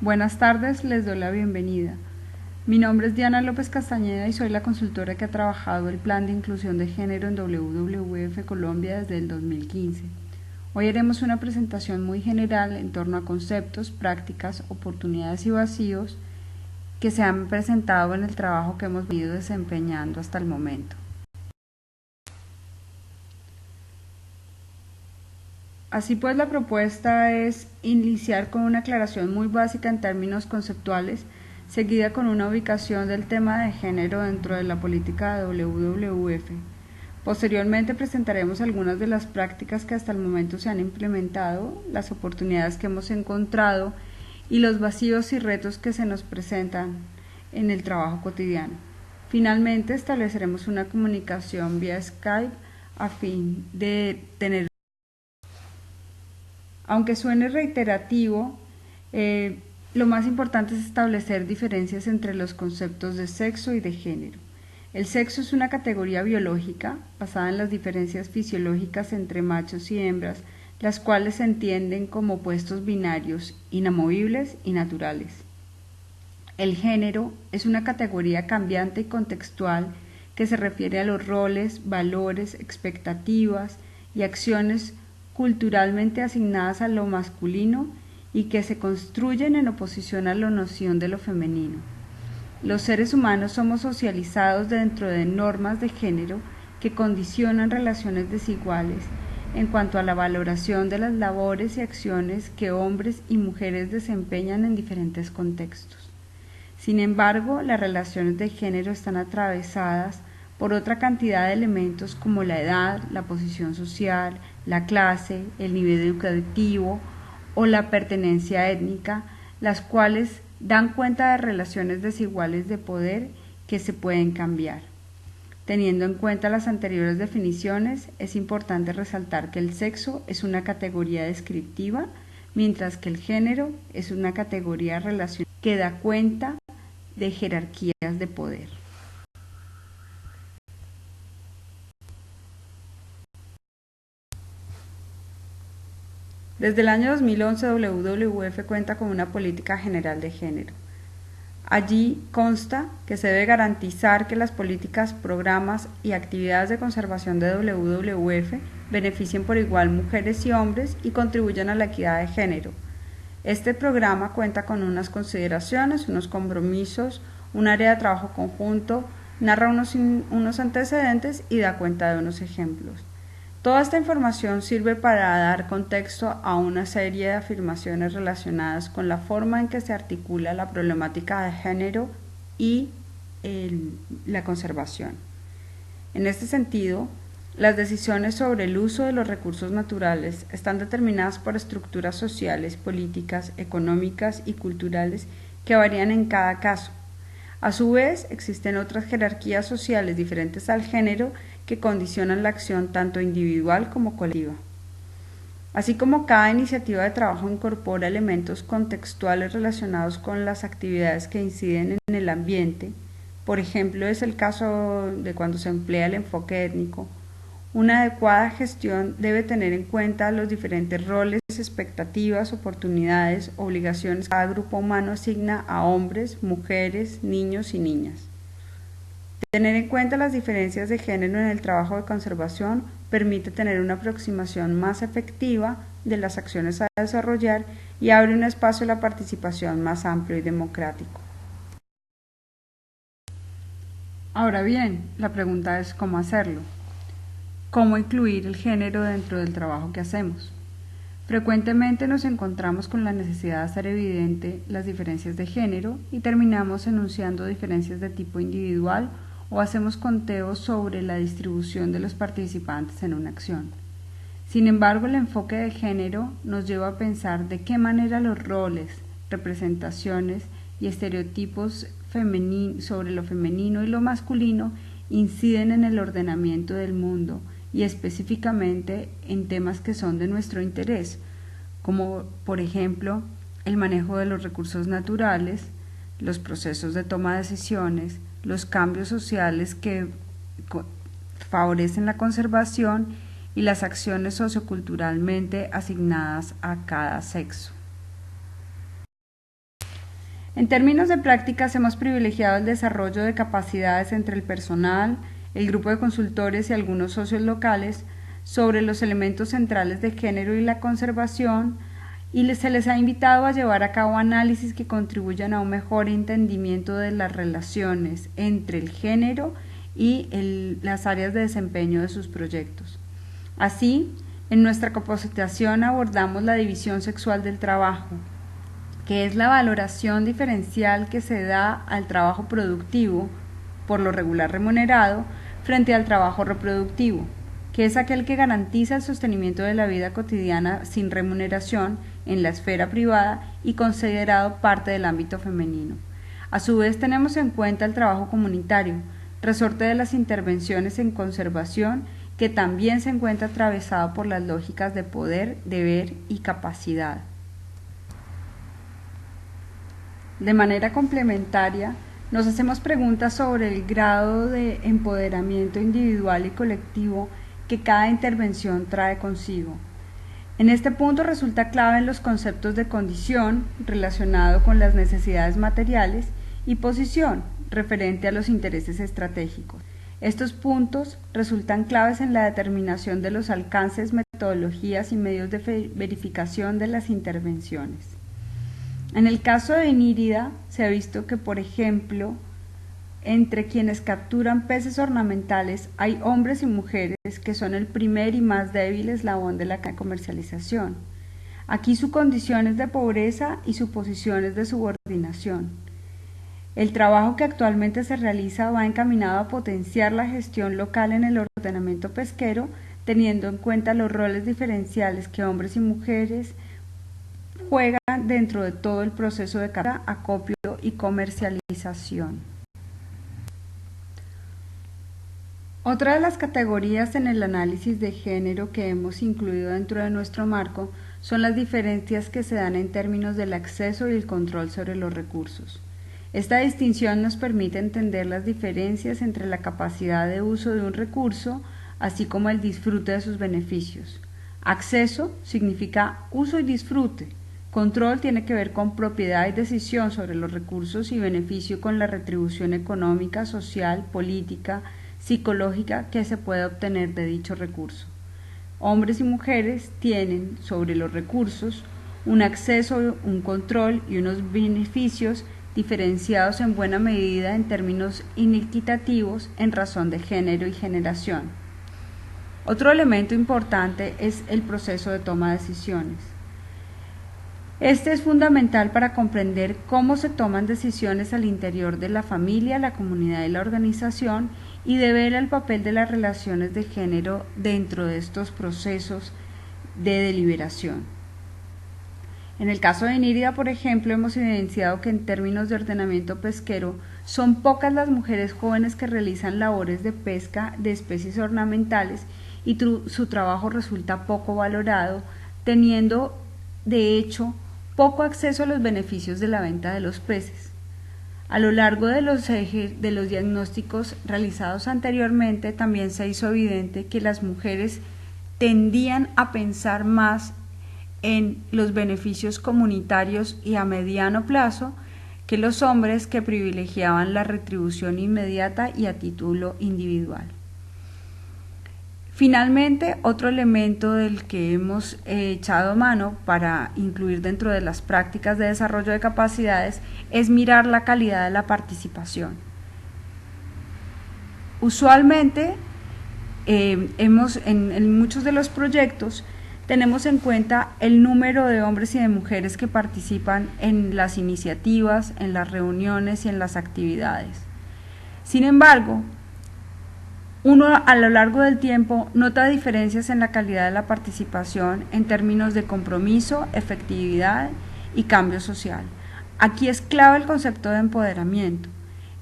Buenas tardes, les doy la bienvenida. Mi nombre es Diana López Castañeda y soy la consultora que ha trabajado el Plan de Inclusión de Género en WWF Colombia desde el 2015. Hoy haremos una presentación muy general en torno a conceptos, prácticas, oportunidades y vacíos que se han presentado en el trabajo que hemos venido desempeñando hasta el momento. Así pues, la propuesta es iniciar con una aclaración muy básica en términos conceptuales, seguida con una ubicación del tema de género dentro de la política de WWF. Posteriormente presentaremos algunas de las prácticas que hasta el momento se han implementado, las oportunidades que hemos encontrado y los vacíos y retos que se nos presentan en el trabajo cotidiano. Finalmente estableceremos una comunicación vía Skype a fin de tener. Aunque suene reiterativo, lo más importante es establecer diferencias entre los conceptos de sexo y de género. El sexo es una categoría biológica basada en las diferencias fisiológicas entre machos y hembras, las cuales se entienden como opuestos binarios, inamovibles y naturales. El género es una categoría cambiante y contextual que se refiere a los roles, valores, expectativas y acciones culturalmente asignadas a lo masculino y que se construyen en oposición a la noción de lo femenino. Los seres humanos somos socializados dentro de normas de género que condicionan relaciones desiguales en cuanto a la valoración de las labores y acciones que hombres y mujeres desempeñan en diferentes contextos. Sin embargo, las relaciones de género están atravesadas por otra cantidad de elementos como la edad, la posición social, la clase, el nivel educativo o la pertenencia étnica, las cuales dan cuenta de relaciones desiguales de poder que se pueden cambiar. Teniendo en cuenta las anteriores definiciones, es importante resaltar que el sexo es una categoría descriptiva, mientras que el género es una categoría relacional que da cuenta de jerarquías de poder. Desde el año 2011, WWF cuenta con una política general de género. Allí consta que se debe garantizar que las políticas, programas y actividades de conservación de WWF beneficien por igual mujeres y hombres y contribuyan a la equidad de género. Este programa cuenta con unas consideraciones, unos compromisos, un área de trabajo conjunto, narra unos antecedentes y da cuenta de unos ejemplos. Toda esta información sirve para dar contexto a una serie de afirmaciones relacionadas con la forma en que se articula la problemática de género y la conservación. En este sentido, las decisiones sobre el uso de los recursos naturales están determinadas por estructuras sociales, políticas, económicas y culturales que varían en cada caso. A su vez, existen otras jerarquías sociales diferentes al género que condicionan la acción tanto individual como colectiva. Así como cada iniciativa de trabajo incorpora elementos contextuales relacionados con las actividades que inciden en el ambiente, por ejemplo, es el caso de cuando se emplea el enfoque étnico, una adecuada gestión debe tener en cuenta los diferentes roles, expectativas, oportunidades, obligaciones que cada grupo humano asigna a hombres, mujeres, niños y niñas. Tener en cuenta las diferencias de género en el trabajo de conservación permite tener una aproximación más efectiva de las acciones a desarrollar y abre un espacio a la participación más amplio y democrático. Ahora bien, la pregunta es cómo hacerlo. ¿Cómo incluir el género dentro del trabajo que hacemos? Frecuentemente nos encontramos con la necesidad de hacer evidente las diferencias de género y terminamos enunciando diferencias de tipo individual o hacemos conteos sobre la distribución de los participantes en una acción. Sin embargo, el enfoque de género nos lleva a pensar de qué manera los roles, representaciones y estereotipos sobre lo femenino y lo masculino inciden en el ordenamiento del mundo y específicamente en temas que son de nuestro interés, como por ejemplo el manejo de los recursos naturales, los procesos de toma de decisiones, los cambios sociales que favorecen la conservación y las acciones socioculturalmente asignadas a cada sexo. En términos de prácticas, hemos privilegiado el desarrollo de capacidades entre el personal, el grupo de consultores y algunos socios locales sobre los elementos centrales de género y la conservación, y se les ha invitado a llevar a cabo análisis que contribuyan a un mejor entendimiento de las relaciones entre el género y las áreas de desempeño de sus proyectos. Así, en nuestra capacitación abordamos la división sexual del trabajo, que es la valoración diferencial que se da al trabajo productivo, por lo regular remunerado, frente al trabajo reproductivo, que es aquel que garantiza el sostenimiento de la vida cotidiana sin remuneración en la esfera privada y considerado parte del ámbito femenino. A su vez, tenemos en cuenta el trabajo comunitario, resorte de las intervenciones en conservación, que también se encuentra atravesado por las lógicas de poder, deber y capacidad. De manera complementaria, nos hacemos preguntas sobre el grado de empoderamiento individual y colectivo que cada intervención trae consigo. En este punto resulta clave los conceptos de condición, relacionado con las necesidades materiales, y posición, referente a los intereses estratégicos. Estos puntos resultan claves en la determinación de los alcances, metodologías y medios de verificación de las intervenciones. En el caso de Inírida, se ha visto que, por ejemplo, entre quienes capturan peces ornamentales hay hombres y mujeres que son el primer y más débil eslabón de la comercialización. Aquí su condición es de pobreza y su posición es de subordinación. El trabajo que actualmente se realiza va encaminado a potenciar la gestión local en el ordenamiento pesquero, teniendo en cuenta los roles diferenciales que hombres y mujeres juegan dentro de todo el proceso de captura, acopio y comercialización. Otra de las categorías en el análisis de género que hemos incluido dentro de nuestro marco son las diferencias que se dan en términos del acceso y el control sobre los recursos. Esta distinción nos permite entender las diferencias entre la capacidad de uso de un recurso, así como el disfrute de sus beneficios. Acceso significa uso y disfrute. Control tiene que ver con propiedad y decisión sobre los recursos y beneficio con la retribución económica, social, política, psicológica que se puede obtener de dicho recurso. Hombres y mujeres tienen sobre los recursos un acceso, un control y unos beneficios diferenciados en buena medida en términos inequitativos en razón de género y generación. Otro elemento importante es el proceso de toma de decisiones. Este es fundamental para comprender cómo se toman decisiones al interior de la familia, la comunidad y la organización, y de ver el papel de las relaciones de género dentro de estos procesos de deliberación. En el caso de Inírida, por ejemplo, hemos evidenciado que en términos de ordenamiento pesquero son pocas las mujeres jóvenes que realizan labores de pesca de especies ornamentales y su trabajo resulta poco valorado, teniendo de hecho poco acceso a los beneficios de la venta de los peces. A lo largo de los diagnósticos realizados anteriormente, también se hizo evidente que las mujeres tendían a pensar más en los beneficios comunitarios y a mediano plazo que los hombres, que privilegiaban la retribución inmediata y a título individual. Finalmente, otro elemento del que hemos echado mano para incluir dentro de las prácticas de desarrollo de capacidades es mirar la calidad de la participación. Usualmente, en muchos de los proyectos tenemos en cuenta el número de hombres y de mujeres que participan en las iniciativas, en las reuniones y en las actividades. Sin embargo, uno a lo largo del tiempo nota diferencias en la calidad de la participación en términos de compromiso, efectividad y cambio social. Aquí es clave el concepto de empoderamiento,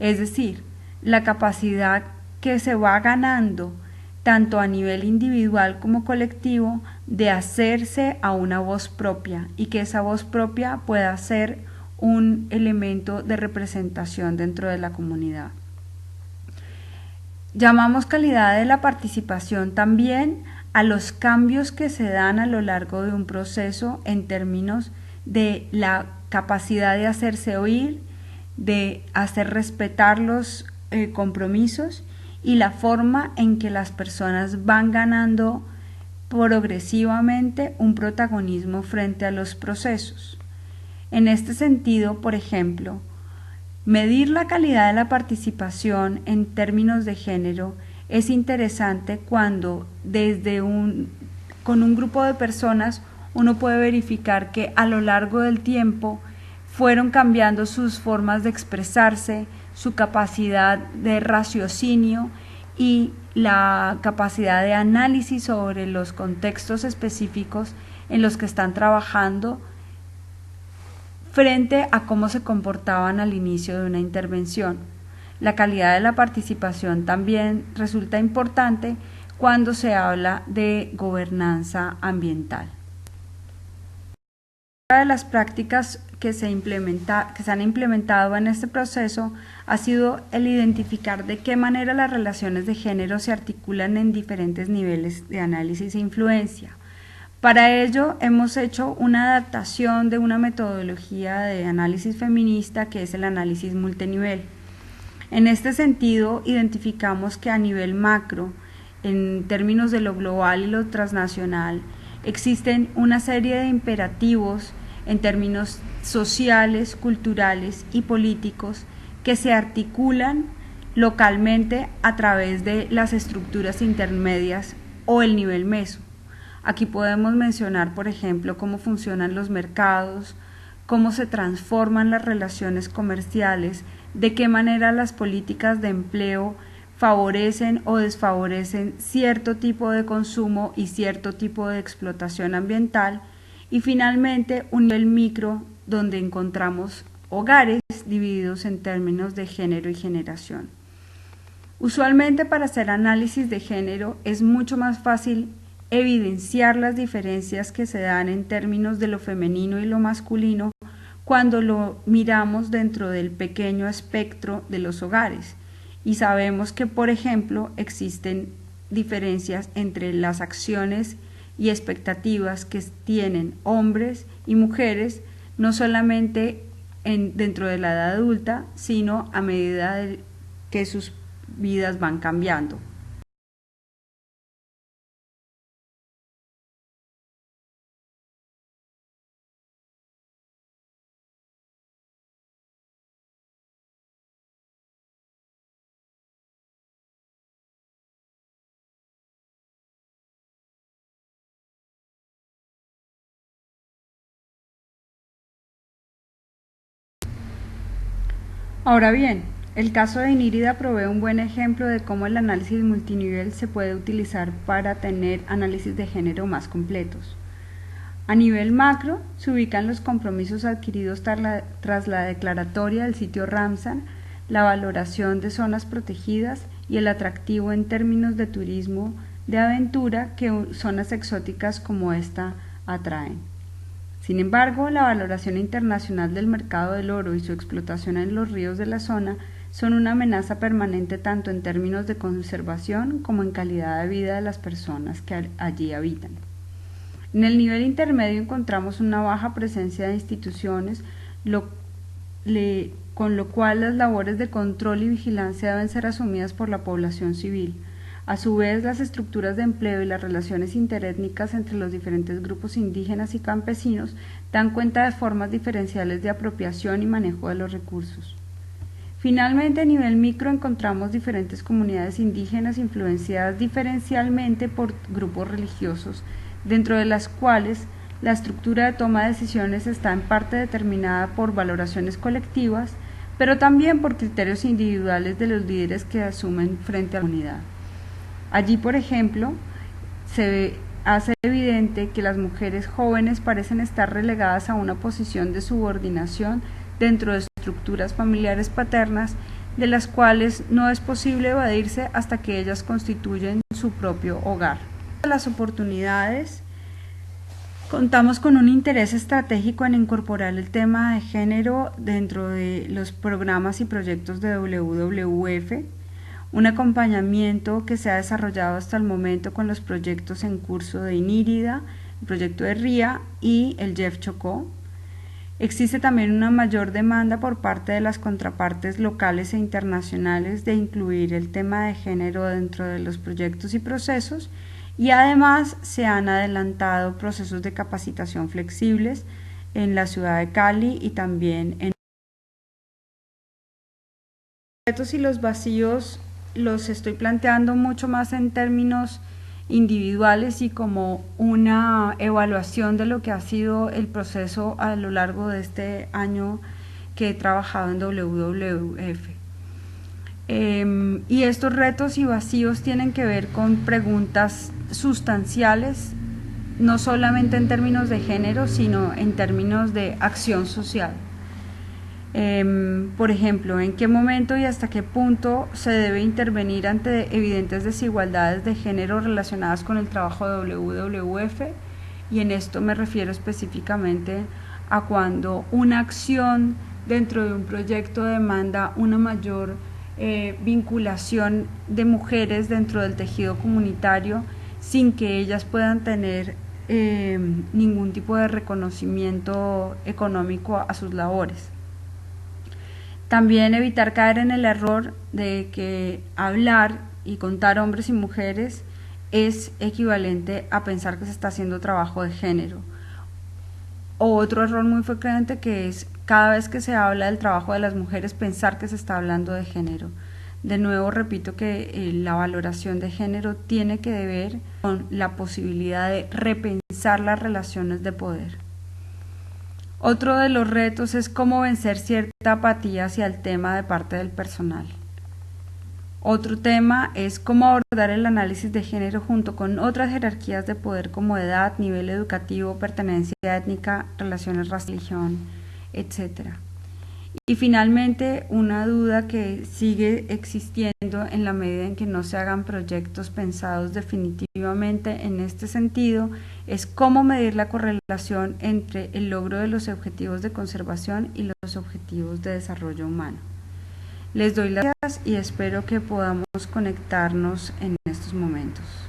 es decir, la capacidad que se va ganando tanto a nivel individual como colectivo de hacerse a una voz propia y que esa voz propia pueda ser un elemento de representación dentro de la comunidad. Llamamos calidad de la participación también a los cambios que se dan a lo largo de un proceso en términos de la capacidad de hacerse oír, de hacer respetar los compromisos y la forma en que las personas van ganando progresivamente un protagonismo frente a los procesos. En este sentido, por ejemplo, medir la calidad de la participación en términos de género es interesante cuando con un grupo de personas uno puede verificar que a lo largo del tiempo fueron cambiando sus formas de expresarse, su capacidad de raciocinio y la capacidad de análisis sobre los contextos específicos en los que están trabajando frente a cómo se comportaban al inicio de una intervención. La calidad de la participación también resulta importante cuando se habla de gobernanza ambiental. Una de las prácticas que se han implementado en este proceso ha sido el identificar de qué manera las relaciones de género se articulan en diferentes niveles de análisis e influencia. Para ello hemos hecho una adaptación de una metodología de análisis feminista que es el análisis multinivel. En este sentido, identificamos que a nivel macro, en términos de lo global y lo transnacional, existen una serie de imperativos en términos sociales, culturales y políticos que se articulan localmente a través de las estructuras intermedias o el nivel meso. Aquí podemos mencionar, por ejemplo, cómo funcionan los mercados, cómo se transforman las relaciones comerciales, de qué manera las políticas de empleo favorecen o desfavorecen cierto tipo de consumo y cierto tipo de explotación ambiental, y finalmente un nivel micro donde encontramos hogares divididos en términos de género y generación. Usualmente para hacer análisis de género es mucho más fácil evidenciar las diferencias que se dan en términos de lo femenino y lo masculino cuando lo miramos dentro del pequeño espectro de los hogares. Y sabemos que, por ejemplo, existen diferencias entre las acciones y expectativas que tienen hombres y mujeres, no solamente dentro de la edad adulta, sino a medida que sus vidas van cambiando. Ahora bien, el caso de Inírida provee un buen ejemplo de cómo el análisis multinivel se puede utilizar para tener análisis de género más completos. A nivel macro, se ubican los compromisos adquiridos tras la declaratoria del sitio Ramsar, la valoración de zonas protegidas y el atractivo en términos de turismo de aventura que zonas exóticas como esta atraen. Sin embargo, la valoración internacional del mercado del oro y su explotación en los ríos de la zona son una amenaza permanente tanto en términos de conservación como en calidad de vida de las personas que allí habitan. En el nivel intermedio encontramos una baja presencia de instituciones, con lo cual las labores de control y vigilancia deben ser asumidas por la población civil. A su vez, las estructuras de empleo y las relaciones interétnicas entre los diferentes grupos indígenas y campesinos dan cuenta de formas diferenciales de apropiación y manejo de los recursos. Finalmente, a nivel micro encontramos diferentes comunidades indígenas influenciadas diferencialmente por grupos religiosos, dentro de las cuales la estructura de toma de decisiones está en parte determinada por valoraciones colectivas, pero también por criterios individuales de los líderes que asumen frente a la comunidad. Allí, por ejemplo, se hace evidente que las mujeres jóvenes parecen estar relegadas a una posición de subordinación dentro de estructuras familiares paternas, de las cuales no es posible evadirse hasta que ellas constituyen su propio hogar. Las oportunidades. Contamos con un interés estratégico en incorporar el tema de género dentro de los programas y proyectos de WWF, un acompañamiento que se ha desarrollado hasta el momento con los proyectos en curso de Inírida, el proyecto de RIA y el JEF Chocó. Existe también una mayor demanda por parte de las contrapartes locales e internacionales de incluir el tema de género dentro de los proyectos y procesos, y además se han adelantado procesos de capacitación flexibles en la ciudad de Cali y también en los retos y los vacíos los estoy planteando mucho más en términos individuales y como una evaluación de lo que ha sido el proceso a lo largo de este año que he trabajado en WWF. Y estos retos y vacíos tienen que ver con preguntas sustanciales, no solamente en términos de género, sino en términos de acción social. Por ejemplo, ¿en qué momento y hasta qué punto se debe intervenir ante evidentes desigualdades de género relacionadas con el trabajo de WWF? Y en esto me refiero específicamente a cuando una acción dentro de un proyecto demanda una mayor vinculación de mujeres dentro del tejido comunitario sin que ellas puedan tener ningún tipo de reconocimiento económico a sus labores. También evitar caer en el error de que hablar y contar hombres y mujeres es equivalente a pensar que se está haciendo trabajo de género. O otro error muy frecuente que es cada vez que se habla del trabajo de las mujeres pensar que se está hablando de género. De nuevo repito que la valoración de género tiene que ver con la posibilidad de repensar las relaciones de poder. Otro de los retos es cómo vencer cierta apatía hacia el tema de parte del personal. Otro tema es cómo abordar el análisis de género junto con otras jerarquías de poder como edad, nivel educativo, pertenencia étnica, relaciones raciales, religión, etc. Y finalmente, una duda que sigue existiendo en la medida en que no se hagan proyectos pensados definitivamente en este sentido es cómo medir la correlación entre el logro de los objetivos de conservación y los objetivos de desarrollo humano. Les doy las gracias y espero que podamos conectarnos en estos momentos.